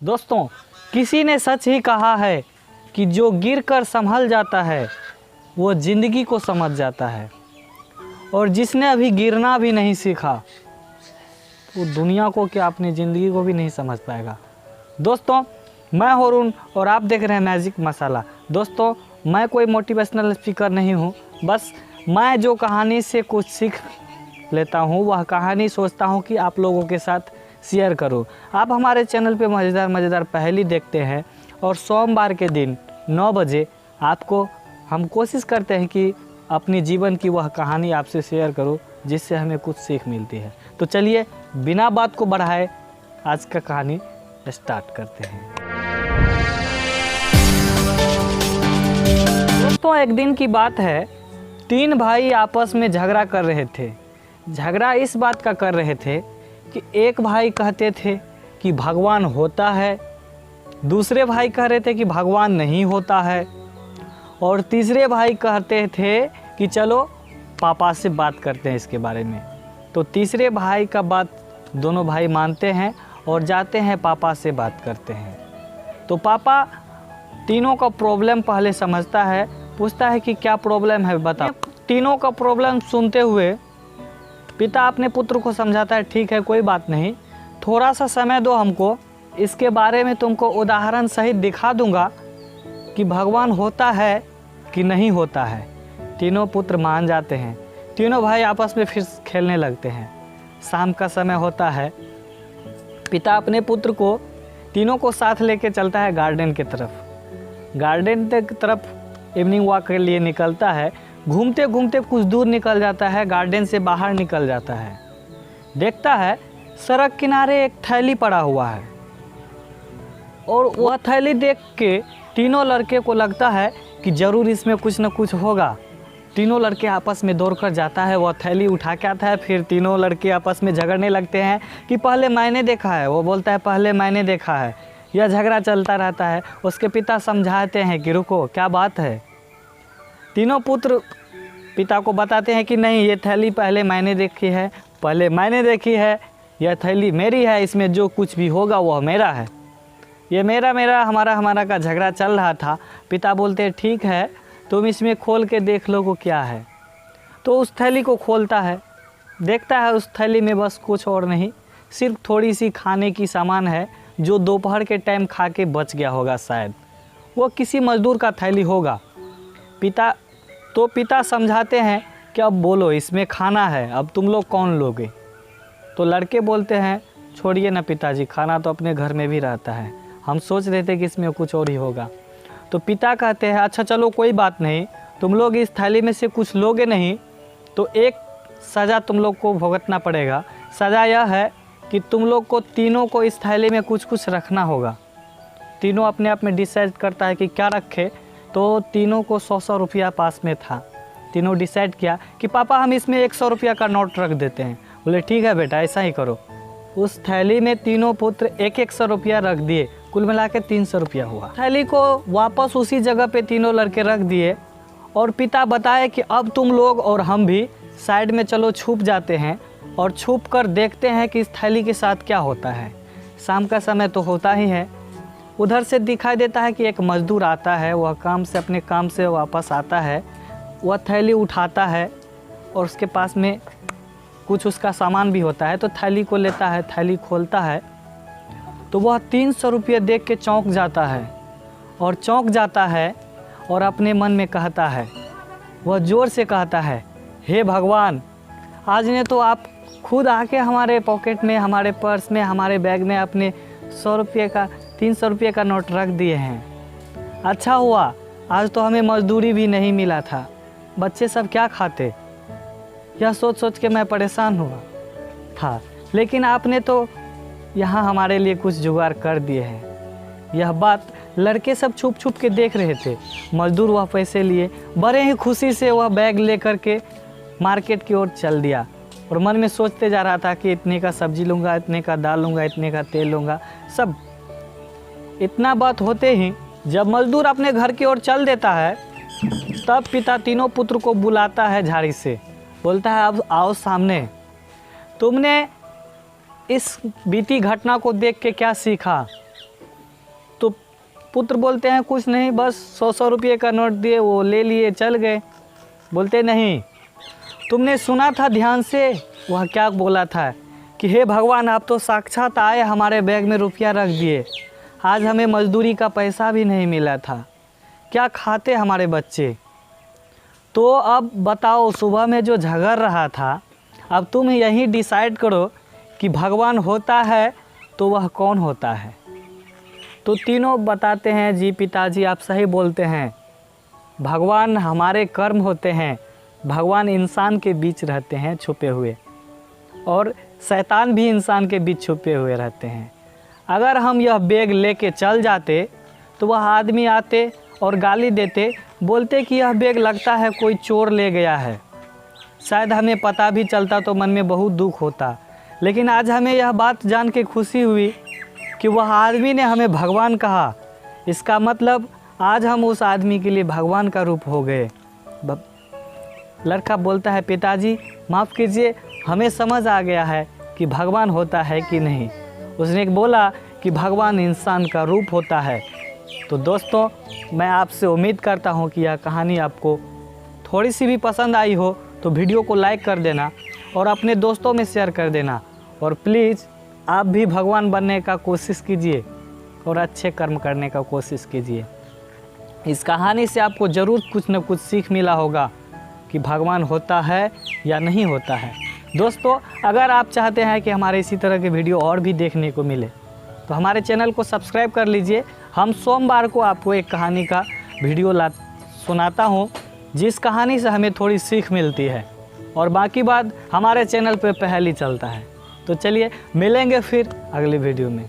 दोस्तों, किसी ने सच ही कहा है कि जो गिर कर संभल जाता है वो ज़िंदगी को समझ जाता है, और जिसने अभी गिरना भी नहीं सीखा वो दुनिया को क्या अपनी ज़िंदगी को भी नहीं समझ पाएगा। दोस्तों, मैं हरुण और आप देख रहे हैं मैजिक मसाला। दोस्तों, मैं कोई मोटिवेशनल स्पीकर नहीं हूँ, बस मैं जो कहानी से कुछ सीख लेता हूँ वह कहानी सोचता हूँ कि आप लोगों के साथ शेयर करूँ। आप हमारे चैनल पे मज़ेदार पहेली देखते हैं और सोमवार के दिन 9 बजे आपको हम कोशिश करते हैं कि अपनी जीवन की वह कहानी आपसे शेयर करूँ जिससे हमें कुछ सीख मिलती है। तो चलिए बिना बात को बढ़ाए आज का कहानी स्टार्ट करते हैं। दोस्तों, एक दिन की बात है, 3 भाई आपस में झगड़ा कर रहे थे। झगड़ा इस बात का कर रहे थे कि एक भाई कहते थे कि भगवान होता है, दूसरे भाई कह रहे थे कि भगवान नहीं होता है, और तीसरे भाई कहते थे कि चलो पापा से बात करते हैं इसके बारे में। तो तीसरे भाई का बात दोनों भाई मानते हैं और जाते हैं पापा से बात करते हैं। तो पापा तीनों का प्रॉब्लम पहले समझता है, पूछता है कि क्या प्रॉब्लम है बताओ। तीनों का प्रॉब्लम सुनते हुए पिता अपने पुत्र को समझाता है, ठीक है कोई बात नहीं, थोड़ा सा समय दो हमको, इसके बारे में तुमको उदाहरण सहित दिखा दूंगा कि भगवान होता है कि नहीं होता है। तीनों पुत्र मान जाते हैं। तीनों भाई आपस में फिर खेलने लगते हैं। शाम का समय होता है, पिता अपने पुत्र को तीनों को साथ लेके चलता है गार्डन की तरफ। गार्डन की तरफ इवनिंग वॉक के लिए निकलता है। घूमते घूमते कुछ दूर निकल जाता है, गार्डन से बाहर निकल जाता है। देखता है सड़क किनारे एक थैली पड़ा हुआ है, और वह थैली देख के तीनों लड़के को लगता है कि ज़रूर इसमें कुछ न कुछ होगा। तीनों लड़के आपस में दौड़कर जाता है, वह थैली उठा के आता है। फिर तीनों लड़के आपस में झगड़ने लगते हैं कि पहले मैंने देखा है, वो बोलता है पहले मैंने देखा है। यह झगड़ा चलता रहता है। उसके पिता समझाते हैं कि रुको क्या बात है। तीनों पुत्र पिता को बताते हैं कि नहीं, ये थैली पहले मैंने देखी है, पहले मैंने देखी है, यह थैली मेरी है, इसमें जो कुछ भी होगा वह मेरा है। ये मेरा हमारा का झगड़ा चल रहा था। पिता बोलते हैं ठीक है, तुम इसमें खोल के देख लो को क्या है। तो उस थैली को खोलता है, देखता है उस थैली में बस कुछ और नहीं, सिर्फ थोड़ी सी खाने की सामान है जो दोपहर के टाइम खा के बच गया होगा, शायद वो किसी मज़दूर का थैली होगा। पिता समझाते हैं कि अब बोलो इसमें खाना है, अब तुम लोग कौन लोगे। तो लड़के बोलते हैं छोड़िए ना पिताजी, खाना तो अपने घर में भी रहता है, हम सोच रहे थे कि इसमें कुछ और ही होगा। तो पिता कहते हैं अच्छा चलो कोई बात नहीं, तुम लोग इस थाली में से कुछ लोगे नहीं तो एक सज़ा तुम लोग को भुगतना पड़ेगा। सज़ा यह है कि तुम लोग को तीनों को इस थाली में कुछ रखना होगा। तीनों अपने आप में डिसाइड करता है कि क्या रखे। तो तीनों को 100 रुपया पास में था। तीनों डिसाइड किया कि पापा हम इसमें 100 रुपया का नोट रख देते हैं। बोले ठीक है बेटा ऐसा ही करो। उस थैली में तीनों पुत्र 100 रुपया रख दिए, कुल मिला के 300 रुपया हुआ। थैली को वापस उसी जगह पे तीनों लड़के रख दिए, और पिता बताए कि अब तुम लोग और हम भी साइड में चलो छुप जाते हैं और छुप कर देखते हैं कि इस थैली के साथ क्या होता है। शाम का समय तो होता ही है। उधर से दिखाई देता है कि एक मज़दूर आता है, वह अपने काम से वापस आता है। वह थैली उठाता है और उसके पास में कुछ उसका सामान भी होता है। तो थैली को लेता है, थैली खोलता है तो वह 300 रुपये देख के चौंक जाता है और अपने मन में कहता है, वह ज़ोर से कहता है हे भगवान, आज ने तो आप खुद आके हमारे पॉकेट में, हमारे पर्स में, हमारे बैग में अपने 300 रुपये का नोट रख दिए हैं। अच्छा हुआ आज तो हमें मजदूरी भी नहीं मिला था, बच्चे सब क्या खाते, यह सोच के मैं परेशान हुआ था, लेकिन आपने तो यहाँ हमारे लिए कुछ जुगाड़ कर दिए हैं। यह बात लड़के सब छुप के देख रहे थे। मजदूर वह पैसे लिए, बड़े ही खुशी से वह बैग लेकर के मार्केट की ओर चल दिया, और मन में सोचते जा रहा था कि इतने का सब्जी लूँगा, इतने का दाल लूँगा, इतने का तेल लूँगा। सब इतना बात होते ही जब मजदूर अपने घर की ओर चल देता है, तब पिता तीनों पुत्र को बुलाता है झाड़ी से, बोलता है अब आओ सामने, तुमने इस बीती घटना को देख के क्या सीखा। पुत्र बोलते हैं कुछ नहीं, बस 100 रुपये का नोट दिए, वो ले लिए चल गए। बोलते नहीं, तुमने सुना था ध्यान से, वह क्या बोला था कि हे भगवान, आप तो साक्षात आए, हमारे बैग में रुपया रख दिए, आज हमें मजदूरी का पैसा भी नहीं मिला था, क्या खाते हमारे बच्चे। तो अब बताओ, सुबह में जो झगड़ रहा था, अब तुम यही डिसाइड करो कि भगवान होता है तो वह कौन होता है। तो तीनों बताते हैं, जी पिताजी आप सही बोलते हैं, भगवान हमारे कर्म होते हैं, भगवान इंसान के बीच रहते हैं छुपे हुए, और शैतान भी इंसान के बीच छुपे हुए रहते हैं। अगर हम यह बैग लेके चल जाते तो वह आदमी आते और गाली देते, बोलते कि यह बैग लगता है कोई चोर ले गया है। शायद हमें पता भी चलता तो मन में बहुत दुख होता, लेकिन आज हमें यह बात जान के खुशी हुई कि वह आदमी ने हमें भगवान कहा। इसका मतलब आज हम उस आदमी के लिए भगवान का रूप हो गए। लड़का बोलता है, पिताजी माफ़ कीजिए, हमें समझ आ गया है कि भगवान होता है कि नहीं। उसने बोला कि भगवान इंसान का रूप होता है। तो दोस्तों, मैं आपसे उम्मीद करता हूँ कि यह कहानी आपको थोड़ी सी भी पसंद आई हो तो वीडियो को लाइक कर देना और अपने दोस्तों में शेयर कर देना, और प्लीज़ आप भी भगवान बनने का कोशिश कीजिए और अच्छे कर्म करने का कोशिश कीजिए। इस कहानी से आपको ज़रूर कुछ न कुछ सीख मिला होगा कि भगवान होता है या नहीं होता है। दोस्तों, अगर आप चाहते हैं कि हमारे इसी तरह के वीडियो और भी देखने को मिले तो हमारे चैनल को सब्सक्राइब कर लीजिए। हम सोमवार को आपको एक कहानी का वीडियो सुनाता हूँ, जिस कहानी से हमें थोड़ी सीख मिलती है, और बाकी बात हमारे चैनल पर पहले ही चलता है। तो चलिए मिलेंगे फिर अगले वीडियो में।